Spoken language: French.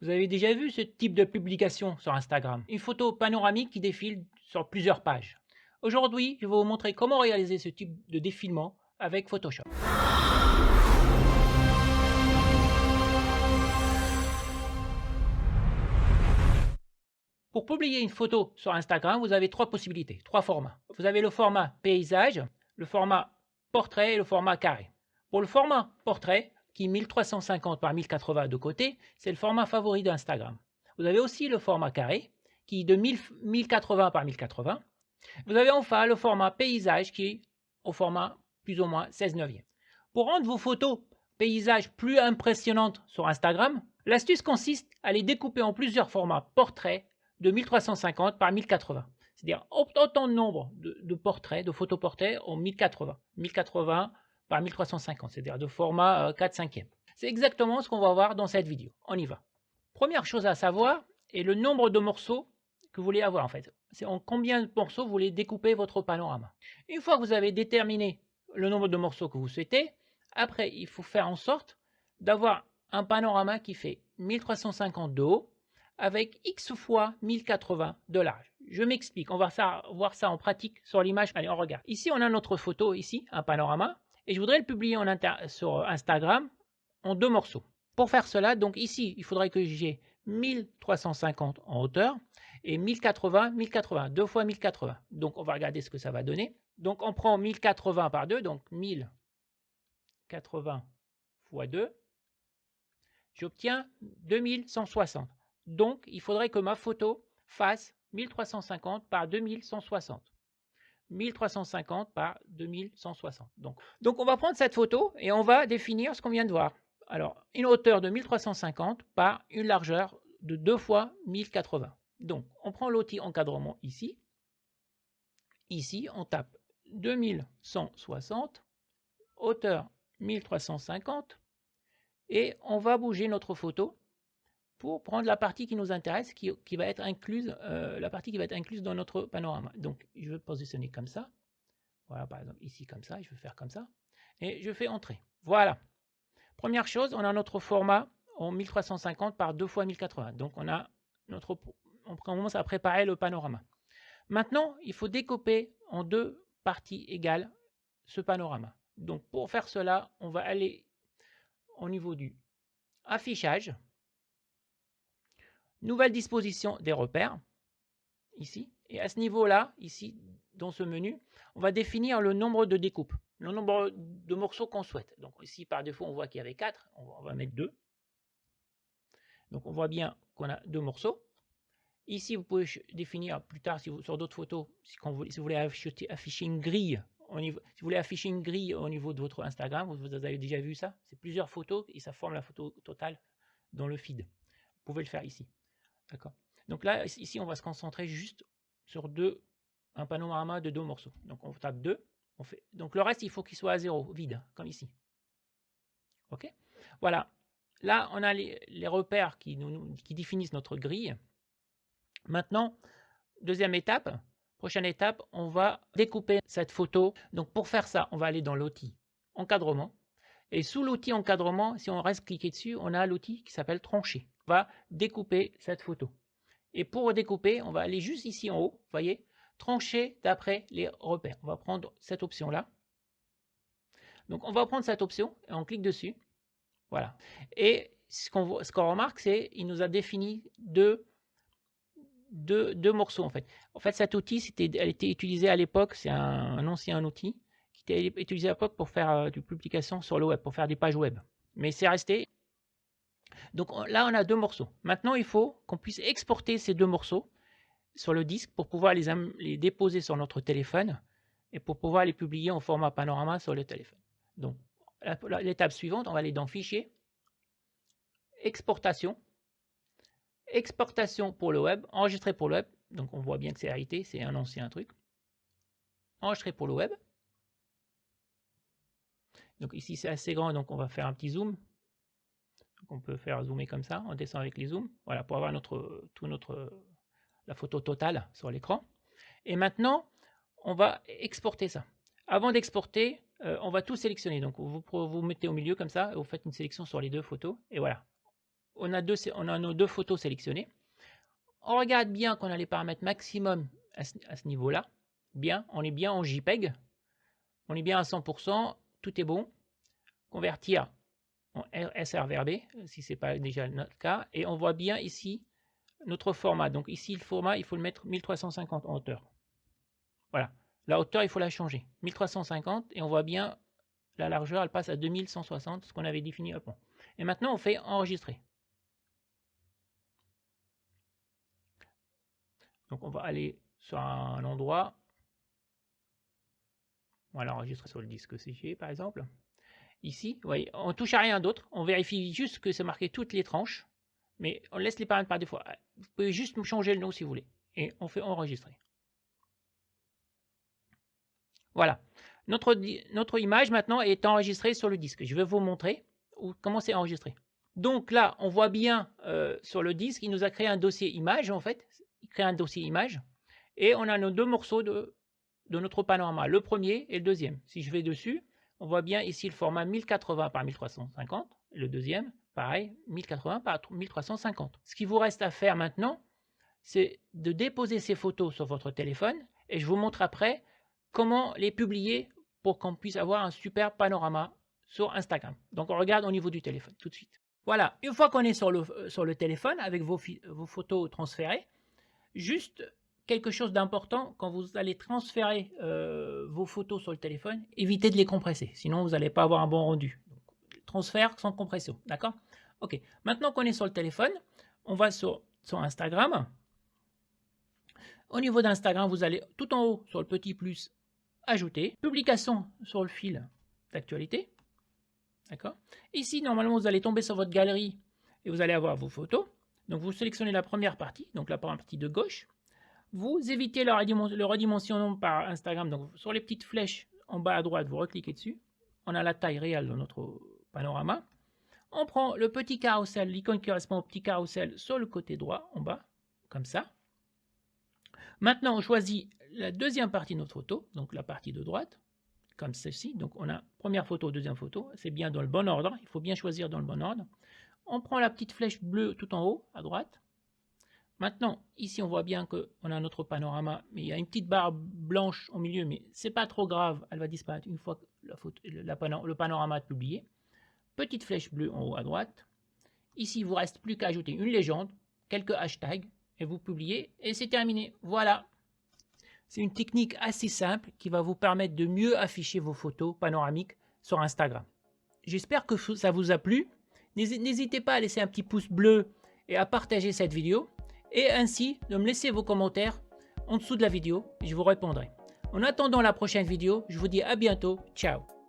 Vous avez déjà vu ce type de publication sur Instagram? Une photo panoramique qui défile sur plusieurs pages. Aujourd'hui, je vais vous montrer comment réaliser ce type de défilement avec Photoshop. Pour publier une photo sur Instagram, vous avez trois possibilités, trois formats. Vous avez le format paysage, le format portrait et le format carré. Pour le format portrait, qui est 1350 par 1080 de côté, c'est le format favori d'Instagram. Vous avez aussi le format carré, qui est de 1080 par 1080. Vous avez enfin le format paysage, qui est au format plus ou moins 16 neuvième. Pour rendre vos photos paysages plus impressionnantes sur Instagram, l'astuce consiste à les découper en plusieurs formats portraits de 1350 par 1080. C'est-à-dire autant de nombre de portraits, de photoportraits en 1080. 1080 par 1350, c'est-à-dire de format 4 5 e. C'est exactement ce qu'on va voir dans cette vidéo. On y va. Première chose à savoir est le nombre de morceaux que vous voulez avoir en fait. C'est en combien de morceaux vous voulez découper votre panorama. Une fois que vous avez déterminé le nombre de morceaux que vous souhaitez, après il faut faire en sorte d'avoir un panorama qui fait 1350 de haut avec X fois 1080 de large. Je m'explique, on va voir ça en pratique sur l'image. Allez, on regarde. Ici, on a notre photo, ici, un panorama, et je voudrais le publier sur Instagram en deux morceaux. Pour faire cela, donc ici, il faudrait que j'ai 1350 en hauteur et 1080, 1080, 2 fois 1080. Donc, on va regarder ce que ça va donner. Donc, on prend 1080 par 2, donc 1080 fois 2. J'obtiens 2160. Donc, il faudrait que ma photo fasse 1350 par 2160. 1350 par 2160. Donc, on va prendre cette photo et on va définir ce qu'on vient de voir. Alors, une hauteur de 1350 par une largeur de 2 fois 1080. Donc, on prend l'outil encadrement ici. Ici, on tape 2160, hauteur 1350, et on va bouger notre photo pour prendre la partie qui nous intéresse, qui va être incluse, la partie qui va être incluse dans notre panorama. Donc, je vais positionner comme ça. Voilà, par exemple, ici comme ça, je vais faire comme ça. Et je fais entrer. Voilà. Première chose, on a notre format en 1350 par 2 fois 1080. Donc, on commence à préparer le panorama. Maintenant, il faut découper en deux parties égales ce panorama. Donc, pour faire cela, on va aller au niveau du affichage, nouvelle disposition des repères, ici. Et à ce niveau-là, ici, dans ce menu, on va définir le nombre de découpes, le nombre de morceaux qu'on souhaite. Donc ici, par défaut, on voit qu'il y avait 4, on va mettre 2. Donc on voit bien qu'on a 2 morceaux. Ici, vous pouvez définir plus tard, sur d'autres photos, si vous voulez afficher une grille, si vous voulez afficher une grille au niveau de votre Instagram, vous avez déjà vu ça, c'est plusieurs photos et ça forme la photo totale dans le feed. Vous pouvez le faire ici. D'accord. Donc là, ici, on va se concentrer juste sur un panorama de 2 morceaux. Donc on tape 2. Donc le reste, il faut qu'il soit à 0, vide, comme ici. OK. Voilà. Là, on a les repères qui définissent notre grille. Maintenant, prochaine étape, on va découper cette photo. Donc pour faire ça, on va aller dans l'outil encadrement. Et sous l'outil encadrement, si on reste cliqué dessus, on a l'outil qui s'appelle trancher. On va découper cette photo. Et pour découper, on va aller juste ici en haut, vous voyez, trancher d'après les repères. On va prendre cette option-là. Donc on va prendre cette option et on clique dessus. Voilà. Et ce qu'on remarque, c'est qu'il nous a défini deux morceaux en fait. En fait, cet outil, elle était utilisée à l'époque, c'est un ancien outil qui était utilisé à l'époque pour faire du publication sur le web, pour faire des pages web. Mais c'est resté. Donc là, on a 2 morceaux. Maintenant, il faut qu'on puisse exporter ces 2 morceaux sur le disque pour pouvoir les déposer sur notre téléphone et pour pouvoir les publier en format panorama sur le téléphone. Donc, l'étape suivante, on va aller dans Fichier, Exportation, Exportation pour le web, Enregistrer pour le web. Donc, on voit bien que c'est arrêté, c'est un ancien truc. Enregistrer pour le web. Donc ici, c'est assez grand, donc on va faire un petit zoom. Donc, on peut faire zoomer comme ça, on descend avec les zooms. Voilà, pour avoir la photo totale sur l'écran. Et maintenant, on va exporter ça. Avant d'exporter, on va tout sélectionner. Donc vous mettez au milieu comme ça, et vous faites une sélection sur les 2 photos. Et voilà. on a nos deux photos sélectionnées. On regarde bien qu'on a les paramètres maximum à ce niveau-là. Bien, on est bien en JPEG. On est bien à 100%, tout est bon. Convertir en sRVB, si ce n'est pas déjà notre cas. Et on voit bien ici notre format. Donc ici, le format, il faut le mettre 1350 en hauteur. Voilà. La hauteur, il faut la changer. 1350, et on voit bien la largeur, elle passe à 2160, ce qu'on avait défini avant. Et maintenant, on fait enregistrer. Donc on va aller sur un endroit. On va l'enregistrer sur le disque CG, par exemple. Ici, vous voyez, on ne touche à rien d'autre. On vérifie juste que c'est marqué toutes les tranches. Mais on laisse les paramètres par défaut. Vous pouvez juste changer le nom si vous voulez. Et on fait enregistrer. Voilà. Notre image maintenant est enregistrée sur le disque. Je vais vous montrer comment c'est enregistré. Donc là, on voit bien sur le disque, il nous a créé un dossier image en fait. Il crée un dossier image. Et on a nos deux morceaux de notre panorama. Le premier et le deuxième. Si je vais dessus, on voit bien ici le format 1080 par 1350. Le deuxième, pareil, 1080 par 1350. Ce qu'il vous reste à faire maintenant, c'est de déposer ces photos sur votre téléphone. Et je vous montre après comment les publier pour qu'on puisse avoir un super panorama sur Instagram. Donc on regarde au niveau du téléphone tout de suite. Voilà, une fois qu'on est sur le téléphone avec vos photos transférées, juste quelque chose d'important, quand vous allez transférer vos photos sur le téléphone, évitez de les compresser, sinon vous n'allez pas avoir un bon rendu. Donc, transfert sans compression, d'accord? Ok, maintenant qu'on est sur le téléphone, on va sur Instagram. Au niveau d'Instagram, vous allez tout en haut sur le petit plus, ajouter, publication sur le fil d'actualité. D'accord. Ici, normalement, vous allez tomber sur votre galerie et vous allez avoir vos photos. Donc, vous sélectionnez la première partie, donc la partie de gauche. Vous évitez le redimensionnement par Instagram. Donc, sur les petites flèches en bas à droite, vous recliquez dessus. On a la taille réelle de notre panorama. On prend le petit carrousel, l'icône qui correspond au petit carrousel sur le côté droit, en bas, comme ça. Maintenant, on choisit la deuxième partie de notre photo, donc la partie de droite, comme celle-ci. Donc, on a première photo, deuxième photo. C'est bien dans le bon ordre. Il faut bien choisir dans le bon ordre. On prend la petite flèche bleue tout en haut, à droite. Maintenant, ici, on voit bien qu'on a notre panorama, mais il y a une petite barre blanche au milieu, mais ce n'est pas trop grave. Elle va disparaître une fois que le panorama est publié. Petite flèche bleue en haut à droite. Ici, il ne vous reste plus qu'à ajouter une légende, quelques hashtags, et vous publiez, et c'est terminé. Voilà. C'est une technique assez simple qui va vous permettre de mieux afficher vos photos panoramiques sur Instagram. J'espère que ça vous a plu. N'hésitez pas à laisser un petit pouce bleu et à partager cette vidéo. Et ainsi de me laisser vos commentaires en dessous de la vidéo et je vous répondrai. En attendant la prochaine vidéo, je vous dis à bientôt. Ciao.